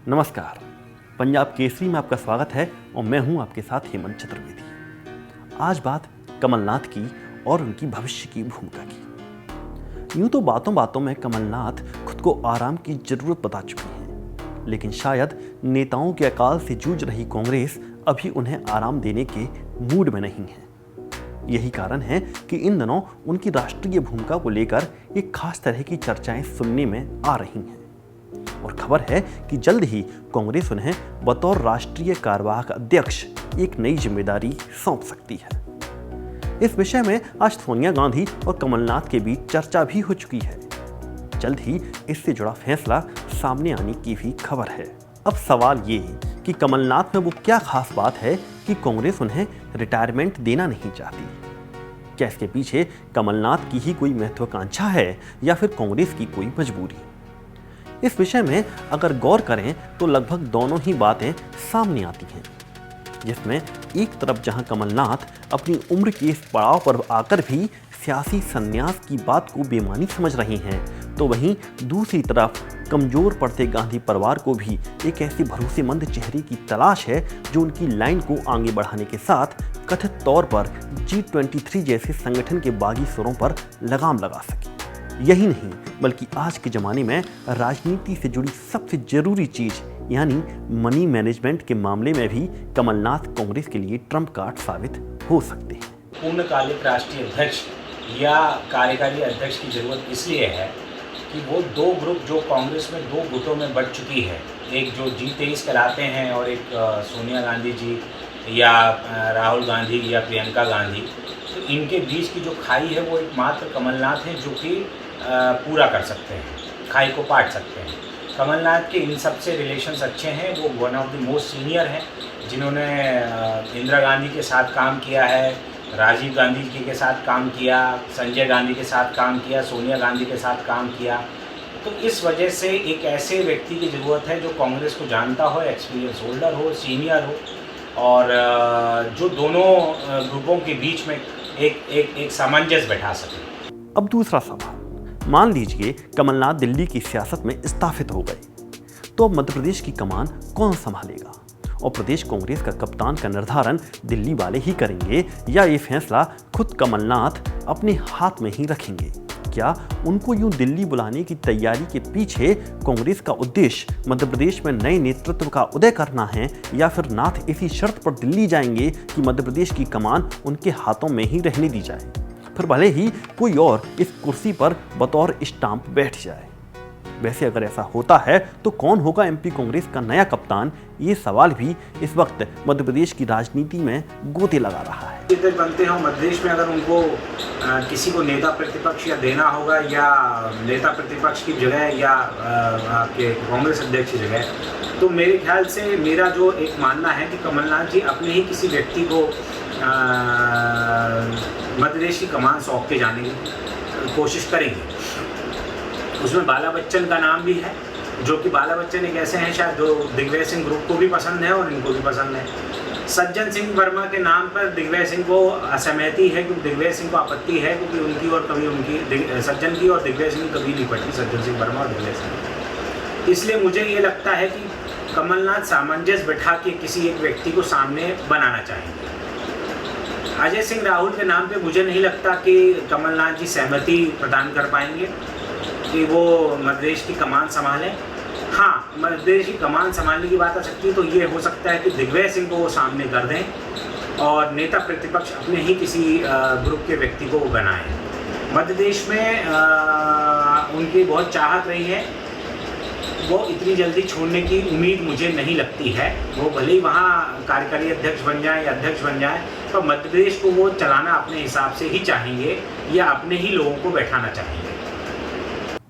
नमस्कार। पंजाब केसरी में आपका स्वागत है और मैं हूं आपके साथ हेमंत चतुर्वेदी। आज बात कमलनाथ की और उनकी भविष्य की भूमिका की। यूं तो बातों बातों में कमलनाथ खुद को आराम की जरूरत बता चुकी हैं, लेकिन शायद नेताओं के अकाल से जूझ रही कांग्रेस अभी उन्हें आराम देने के मूड में नहीं है। यही कारण है कि इन दिनों उनकी राष्ट्रीय भूमिका को लेकर एक खास तरह की चर्चाएं सुनने में आ रही हैं और खबर है कि जल्द ही कांग्रेस उन्हें बतौर राष्ट्रीय कार्यवाहक अध्यक्ष एक नई जिम्मेदारी सौंप सकती है। इस विषय में आज सोनिया गांधी और कमलनाथ के बीच चर्चा भी हो चुकी है। जल्द ही इससे जुड़ा फैसला सामने आने की भी खबर है। अब सवाल ये है कि कमलनाथ में वो क्या खास बात है कि कांग्रेस उन्हें रिटायरमेंट देना नहीं चाहती। क्या इसके पीछे कमलनाथ की ही कोई महत्वाकांक्षा है या फिर कांग्रेस की कोई मजबूरी? इस विषय में अगर गौर करें तो लगभग दोनों ही बातें सामने आती हैं, जिसमें एक तरफ जहां कमलनाथ अपनी उम्र के इस पड़ाव पर आकर भी सियासी संन्यास की बात को बेमानी समझ रहे हैं, तो वहीं दूसरी तरफ कमजोर पड़ते गांधी परिवार को भी एक ऐसे भरोसेमंद चेहरे की तलाश है जो उनकी लाइन को आगे बढ़ाने के साथ कथित तौर पर G23 जैसे संगठन के बागी सुरों पर लगाम लगा सके। यही नहीं बल्कि आज के ज़माने में राजनीति से जुड़ी सबसे ज़रूरी चीज़ यानी मनी मैनेजमेंट के मामले में भी कमलनाथ कांग्रेस के लिए ट्रम्प कार्ड साबित हो सकते हैं। पूर्णकालिक राष्ट्रीय अध्यक्ष या कार्यकारी अध्यक्ष की जरूरत इसलिए है कि वो दो ग्रुप जो कांग्रेस में दो गुटों में बढ़ चुकी है, एक जो G23 कहलाते हैं और एक सोनिया गांधी जी या राहुल गांधी या प्रियंका गांधी, तो इनके बीच की जो खाई है वो एकमात्र कमलनाथ हैं जो कि पूरा कर सकते हैं, खाई को पाट सकते हैं। कमलनाथ के इन सब से रिलेशंस अच्छे हैं। वो one of the most senior हैं जिन्होंने इंदिरा गांधी के साथ काम किया है, राजीव गांधी जी के साथ काम किया, संजय गांधी के साथ काम किया, सोनिया गांधी के साथ काम किया। तो इस वजह से एक ऐसे व्यक्ति की ज़रूरत है जो कांग्रेस को जानता हो, एक्सपीरियंस होल्डर हो, सीनियर हो और जो दोनों ग्रुपों के बीच में एक सामंजस्य बैठा सके। अब दूसरा सवाल, मान लीजिए कमलनाथ दिल्ली की सियासत में स्थापित हो गए, तो अब मध्य प्रदेश की कमान कौन संभालेगा और प्रदेश कांग्रेस का कप्तान का निर्धारण दिल्ली वाले ही करेंगे या ये फैसला खुद कमलनाथ अपने हाथ में ही रखेंगे? क्या उनको यूं दिल्ली बुलाने की तैयारी के पीछे कांग्रेस का उद्देश्य मध्य प्रदेश में नए नेतृत्व का उदय करना है या फिर नाथ इसी शर्त पर दिल्ली जाएंगे कि मध्य प्रदेश की कमान उनके हाथों में ही रहने दी जाए, फिर भले ही कोई और इस कुर्सी पर बतौर स्टाम्प बैठ जाए? वैसे अगर ऐसा होता है तो कौन होगा एमपी कांग्रेस का नया कप्तान? ये सवाल भी इस वक्त मध्य प्रदेश की राजनीति में गोते लगा रहा है। बनते हैं मध्य प्रदेश में, अगर उनको किसी को नेता प्रतिपक्ष या देना होगा या नेता प्रतिपक्ष की जगह या आपके कांग्रेस अध्यक्ष की जगह, तो मेरे ख्याल से मेरा जो एक मानना है कि कमलनाथ जी अपने ही किसी व्यक्ति को मध्य प्रदेश की कमान सौंप के जाने की कोशिश करेंगे। उसमें बाला बच्चन का नाम भी है, जो कि बाला बच्चन एक ऐसे हैं शायद जो दिग्विजय सिंह ग्रुप को भी पसंद है और इनको भी पसंद है। सज्जन सिंह वर्मा के नाम पर दिग्विजय सिंह को असहमति है, क्योंकि दिग्विजय सिंह को आपत्ति है क्योंकि उनकी और कभी उनकी सज्जन की और दिग्विजय सिंह कभी नहीं पड़ती, सज्जन सिंह वर्मा और दिग्विजय सिंह। इसलिए मुझे ये लगता है कि कमलनाथ सामंजस्य बैठा के किसी एक व्यक्ति को सामने बनाना चाहेंगे। अजय सिंह राहुल के नाम पे मुझे नहीं लगता कि कमलनाथ जी सहमति प्रदान कर पाएंगे कि वो मध्य प्रदेश की कमान संभालें। हाँ, मध्य प्रदेश की कमान संभालने की बात आ सकती है तो ये हो सकता है कि दिग्विजय सिंह को वो सामने कर दें और नेता प्रतिपक्ष अपने ही किसी ग्रुप के व्यक्ति को वो बनाएं। मध्य प्रदेश में उनकी बहुत चाहत रही है, वो इतनी जल्दी छोड़ने की उम्मीद मुझे नहीं लगती है। वो भले ही वहाँ कार्यकारी अध्यक्ष बन जाए या अध्यक्ष बन जाए, तो मध्य प्रदेश को वो चलाना अपने हिसाब से ही चाहेंगे या अपने ही लोगों को बैठाना चाहेंगे।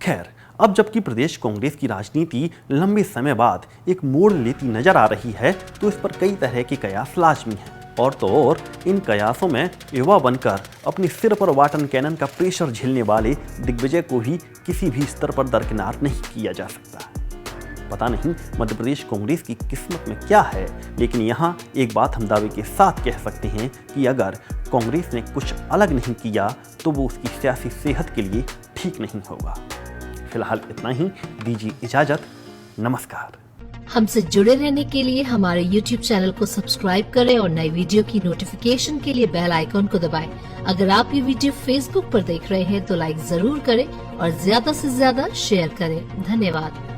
खैर, अब जबकि प्रदेश कांग्रेस की राजनीति लंबे समय बाद एक मोड़ लेती नजर आ रही है, तो इस पर कई तरह के कयास लाजमी हैं। और तो और इन कयासों में युवा बनकर अपने सिर पर वाटन कैनन का प्रेशर झेलने वाले दिग्विजय को भी किसी भी स्तर पर दरकिनार नहीं किया जा सकता। पता नहीं मध्य प्रदेश कांग्रेस की किस्मत में क्या है, लेकिन यहाँ एक बात हम दावे के साथ कह सकते हैं कि अगर कांग्रेस ने कुछ अलग नहीं किया तो वो उसकी सियासी सेहत के लिए ठीक नहीं होगा। फिलहाल इतना ही, दीजिए इजाजत, नमस्कार। हमसे जुड़े रहने के लिए हमारे YouTube चैनल को सब्सक्राइब करें और नई वीडियो की नोटिफिकेशन के लिए बेल आइकॉन को दबाएं। अगर आप ये वीडियो Facebook पर देख रहे हैं तो लाइक जरूर करें और ज्यादा से ज्यादा शेयर करें। धन्यवाद।